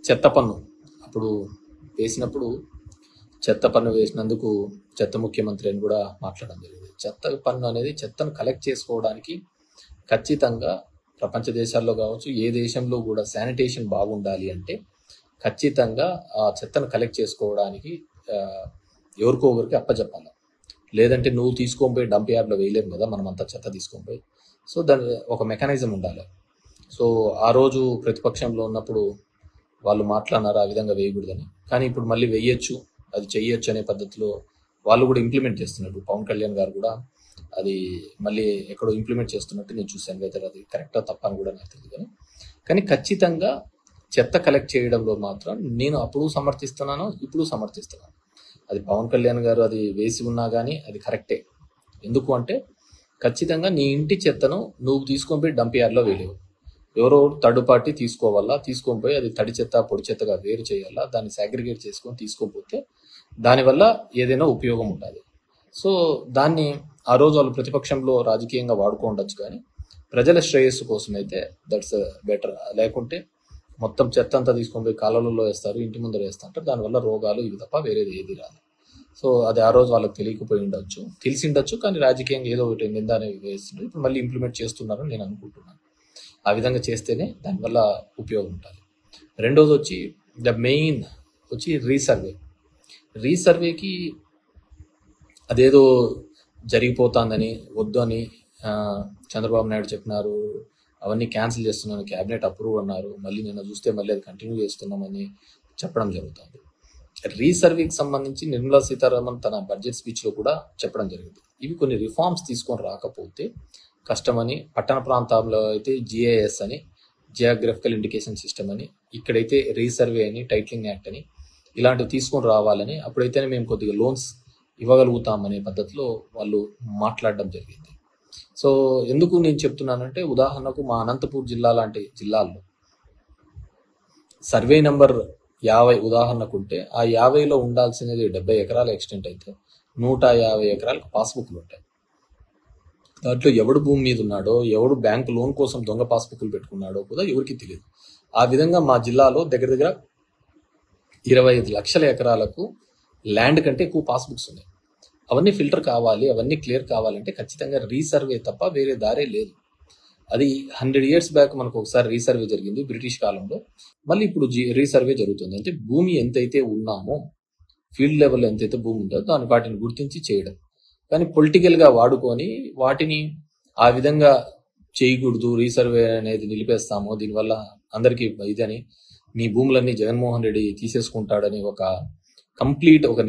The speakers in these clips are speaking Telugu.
చెత్త పన్ను అప్పుడు వేసినప్పుడు చెత్త పన్ను వేసినందుకు చెత్త ముఖ్యమంత్రి అని కూడా మాట్లాడడం జరిగింది. చెత్త పన్ను అనేది చెత్తను కలెక్ట్ చేసుకోవడానికి ఖచ్చితంగా ప్రపంచ దేశాల్లో కావచ్చు, ఏ దేశంలో కూడా శానిటేషన్ బాగుండాలి అంటే ఖచ్చితంగా ఆ చెత్తను కలెక్ట్ చేసుకోవడానికి ఎవరికో ఒకరికి అప్పచెప్పాలి. లేదంటే నువ్వు తీసుకొని పోయి డంప్ యార్డ్లో వేయలేము కదా, మనం అంతా చెత్త తీసుకొని పోయి. సో దాని ఒక మెకానిజం ఉండాలి. సో ఆ రోజు ప్రతిపక్షంలో ఉన్నప్పుడు వాళ్ళు మాట్లాడినారు ఆ విధంగా వేయకూడదని. కానీ ఇప్పుడు మళ్ళీ వేయచ్చు, అది చెయ్యొచ్చు అనే పద్ధతిలో వాళ్ళు కూడా ఇంప్లిమెంట్ చేస్తున్నారు. పవన్ కళ్యాణ్ గారు కూడా అది మళ్ళీ ఎక్కడో ఇంప్లిమెంట్ చేస్తున్నట్టు నేను చూశాను. వెదర్ అది కరెక్టా తప్ప అని కూడా నాకు తెలియదు. కానీ ఖచ్చితంగా చెత్త కలెక్ట్ చేయడంలో మాత్రం నేను అప్పుడు సమర్థిస్తున్నాను, ఇప్పుడు సమర్థిస్తున్నాను. అది పవన్ కళ్యాణ్ గారు అది వేసి ఉన్నా కానీ అది కరెక్టే. ఎందుకు అంటే ఖచ్చితంగా నీ ఇంటి చెత్తను నువ్వు తీసుకొని పోయి డంప్ యార్డ్లో వేయలేవు. ఎవరో థర్డ్ పార్టీ తీసుకోవాలా, తీసుకొని పోయి అది తడి చెత్త పొడి చెత్తగా వేరు చేయాలా, దాన్ని సాగ్రిగేట్ చేసుకొని తీసుకోకపోతే దానివల్ల ఏదైనా ఉపయోగం ఉంటుంది. సో దాన్ని ఆ రోజు వాళ్ళు ప్రతిపక్షంలో రాజకీయంగా వాడుకోవచ్చు, కానీ ప్రజల శ్రేయస్సు కోసం అయితే దట్స్ బెటర్. లేకుంటే మొత్తం చెత్త అంతా తీసుకొని పోయి కాలువలలో వేస్తారు, ఇంటి ముందర వేస్తుంటారు. దానివల్ల రోగాలు ఇవి తప్ప వేరేది ఏది రాదు. సో అది ఆ రోజు వాళ్ళకి తెలియకపోయి ఉండొచ్చు, తెలిసి ఉండొచ్చు, కానీ రాజకీయంగా ఏదో ఒకటి నింద అనేవి వేస్తుంటారు. ఇప్పుడు మళ్ళీ ఇంప్లిమెంట్ చేస్తున్నారని నేను అనుకుంటున్నాను. ఆ విధంగా చేస్తేనే దానివల్ల ఉపయోగం ఉంటుంది. రెండోది వచ్చి ద మెయిన్ వచ్చి రీసర్వేకి అదేదో జరిగిపోతుందని వద్దు అని చంద్రబాబు నాయుడు చెప్పినారు. అవన్నీ క్యాన్సిల్ చేస్తున్నాను, క్యాబినెట్ అప్రూవ్ అన్నారు. మళ్ళీ నిన్న చూస్తే మళ్ళీ అది కంటిన్యూ చేస్తున్నామని చెప్పడం జరుగుతుంది. రీసర్వేకి సంబంధించి నిర్మలా సీతారామన్ తన బడ్జెట్ స్పీచ్లో కూడా చెప్పడం జరిగింది. ఇవి కొన్ని రిఫార్మ్స్ తీసుకొని రాకపోతే కష్టమని. పట్టణ ప్రాంతాల్లో అయితే జిఐఎస్ అని, జియోగ్రఫికల్ ఇండికేషన్ సిస్టమ్ అని, ఇక్కడైతే రీసర్వే అని, టైటిలింగ్ యాక్ట్ అని ఇలాంటివి తీసుకొని రావాలని, అప్పుడైతేనే మేము కొద్దిగా లోన్స్ ఇవ్వగలుగుతామనే పద్ధతిలో వాళ్ళు మాట్లాడడం జరిగింది. సో ఎందుకు నేను చెప్తున్నానంటే, ఉదాహరణకు మా అనంతపూర్ జిల్లా లాంటి జిల్లాల్లో సర్వే నెంబర్ 50 ఉదాహరణకు ఉంటే ఆ 50లో ఉండాల్సినది 70 ఎకరాల ఎక్స్టెంట్ అయితే 150 ఎకరాలకు పాస్బుక్లు ఉంటాయి. దాంట్లో ఎవడు భూమి మీద ఉన్నాడో, ఎవడు బ్యాంకు లోన్ కోసం దొంగ పాస్బుక్లు పెట్టుకున్నాడో కూడా ఎవరికి తెలియదు. ఆ విధంగా మా జిల్లాలో దగ్గర దగ్గర 25 లక్షల ఎకరాలకు ల్యాండ్ కంటే ఎక్కువ పాస్బుక్స్ ఉన్నాయి. అవన్నీ ఫిల్టర్ కావాలి, అవన్నీ క్లియర్ కావాలంటే ఖచ్చితంగా రీసర్వే తప్ప వేరే దారే లేదు. అది 100 years బ్యాక్ మనకు ఒకసారి రీసర్వే జరిగింది బ్రిటిష్ కాలంలో. మళ్ళీ ఇప్పుడు రీసర్వే జరుగుతుంది. అంటే భూమి ఎంతైతే ఉన్నామో, ఫీల్డ్ లెవెల్ ఎంతైతే భూమి ఉంటుందో వాటిని గుర్తించి చేయడం. కానీ పొలిటికల్గా వాడుకొని వాటిని ఆ విధంగా చేయకూడదు, రీసర్వే అనేది నిలిపేస్తాము, దీనివల్ల అందరికీ ఇదని, మీ భూములన్నీ జగన్మోహన్ రెడ్డి తీసేసుకుంటాడని ఒక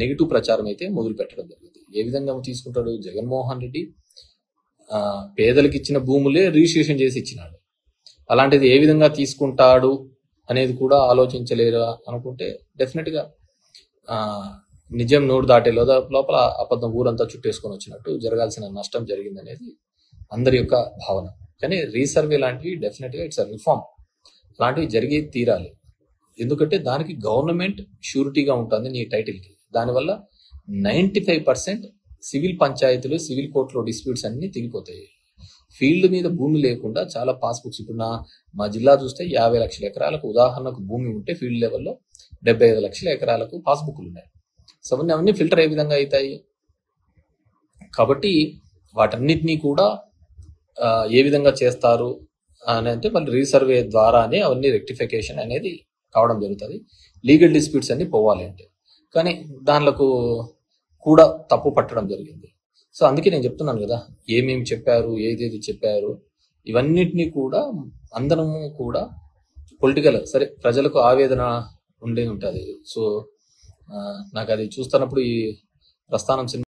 నెగిటివ్ ప్రచారం అయితే మొదలు పెట్టడం జరిగింది. ఏ విధంగా తీసుకుంటాడు జగన్మోహన్ రెడ్డి? పేదలకు ఇచ్చిన భూములే రిజిస్ట్రేషన్ చేసి ఇచ్చినాడు. అలాంటిది ఏ విధంగా తీసుకుంటాడు అనేది కూడా ఆలోచించలేరు అనుకుంటే డెఫినెట్గా నిజం నోరు దాటే లోపల అబద్ధం ఊరంతా చుట్టేసుకొని వచ్చినట్టు జరగాల్సిన నష్టం జరిగిందనేది అందరి యొక్క భావన. కానీ రీసర్వే లాంటివి డెఫినెట్గా ఇట్స్ అ రిఫార్మ్, అలాంటివి జరిగి తీరాలి. ఎందుకంటే దానికి గవర్నమెంట్ షూరిటీగా ఉంటుంది నీ టైటిల్కి. దానివల్ల 95% సివిల్ పంచాయతీలు, సివిల్ కోర్టులో డిస్ప్యూట్స్ అన్ని తెగిపోతాయి. ఫీల్డ్ మీద భూమి లేకుండా చాలా పాస్బుక్స్. ఇప్పుడు మా జిల్లా చూస్తే 50 లక్షల ఎకరాలకు ఉదాహరణకు భూమి ఉంటే ఫీల్డ్ లెవెల్లో 75 లక్షల ఎకరాలకు పాస్బుక్లు ఉన్నాయి. సో అవన్నీ ఫిల్టర్ ఏ విధంగా అవుతాయి? కాబట్టి వాటన్నిటినీ కూడా ఏ విధంగా చేస్తారు అని అంటే మళ్ళీ రీసర్వే ద్వారానే అవన్నీ రెక్టిఫికేషన్ అనేది కావడం జరుగుతుంది. లీగల్ డిస్ప్యూట్స్ అన్ని పోవాలి అంటే, కానీ దానిలకు కూడా తప్పు పట్టడం జరిగింది. సో అందుకే నేను చెప్తున్నాను కదా, ఏమేమి చెప్పారు, ఏదేది చెప్పారు, ఇవన్నిటినీ కూడా అందరము కూడా పొలిటికల్ సరే ప్రజలకు ఆవేదన ఉండే ఉంటుంది. సో నాకు అది చూస్తున్నప్పుడు ఈ ప్రస్థానం సినిమా